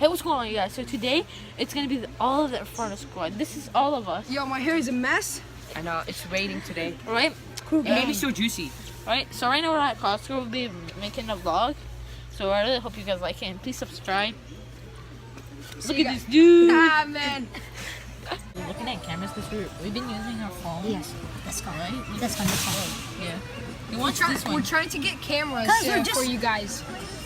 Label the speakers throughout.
Speaker 1: Hey, what's going on, you guys? So today, it's gonna be all of the Inferno Squad. This is all of us.
Speaker 2: Yo, my hair is a mess.
Speaker 3: I know, it's raining today.
Speaker 1: Right?
Speaker 3: It made me so juicy.
Speaker 1: Right? So right now we're at Costco. We'll be making a vlog. So I really hope you guys like it. And please subscribe. Look at this dude.
Speaker 2: Ah, man.
Speaker 1: We're looking at cameras because we've been using our phone.
Speaker 4: Yes.
Speaker 1: That's all right.
Speaker 4: That's fine.
Speaker 1: Yeah. You want this one?
Speaker 2: We're trying to get cameras
Speaker 4: we're just-
Speaker 2: for you guys.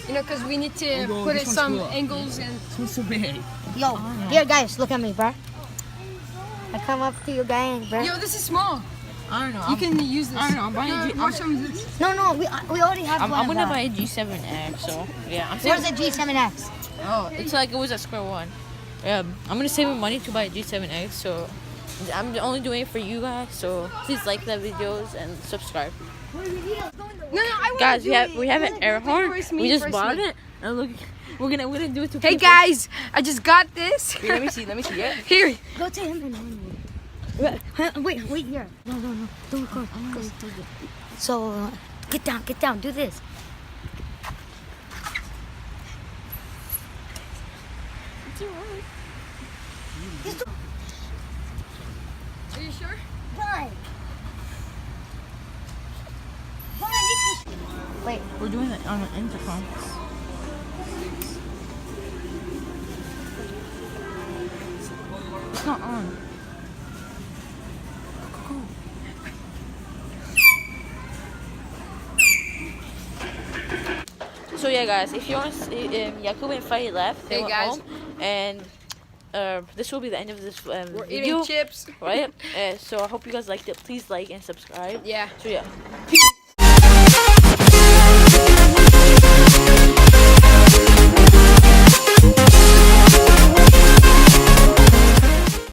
Speaker 2: You know, because we need to
Speaker 3: Oh,
Speaker 2: put
Speaker 3: this
Speaker 2: in
Speaker 3: one's
Speaker 2: some
Speaker 3: cool.
Speaker 2: angles and...
Speaker 3: It's so big.
Speaker 4: Yo, here guys, look at me, bro. I come up to you guys, bro.
Speaker 2: Yo, this is small.
Speaker 1: I don't know.
Speaker 2: You can use this.
Speaker 1: I don't know. I'm buying a G.
Speaker 2: Watch some of this.
Speaker 4: No, we already have
Speaker 1: I'm
Speaker 4: one.
Speaker 1: gonna
Speaker 4: bro.
Speaker 1: buy a G7X. So yeah, I'm
Speaker 4: Where's
Speaker 1: saving.
Speaker 4: the G7X?
Speaker 1: Oh, it's like it was at square one. Yeah, I'm gonna save money to buy a G7X. So I'm only doing it for you guys. So please like the videos and subscribe.
Speaker 2: No, I want
Speaker 1: Guys,
Speaker 2: to
Speaker 1: we have an air horn. We just bought
Speaker 2: it.
Speaker 1: it. And look, we're gonna do it to
Speaker 2: Hey
Speaker 1: people.
Speaker 2: guys, I just got this.
Speaker 3: Here, let me see it.
Speaker 2: Here.
Speaker 4: Go to him. Wait here. No. Don't go. So, get down. Do this.
Speaker 2: Are you sure?
Speaker 4: Bye. Wait.
Speaker 1: We're doing it on an intercom. It's not on. So yeah, guys, if you want to see Yakub and Fahey left, they
Speaker 2: Hey,
Speaker 1: went
Speaker 2: guys.
Speaker 1: home, and this will be the end of this
Speaker 2: We're
Speaker 1: video,
Speaker 2: eating chips.
Speaker 1: right? So I hope you guys liked it. Please like and subscribe.
Speaker 2: Yeah.
Speaker 1: So yeah, peace.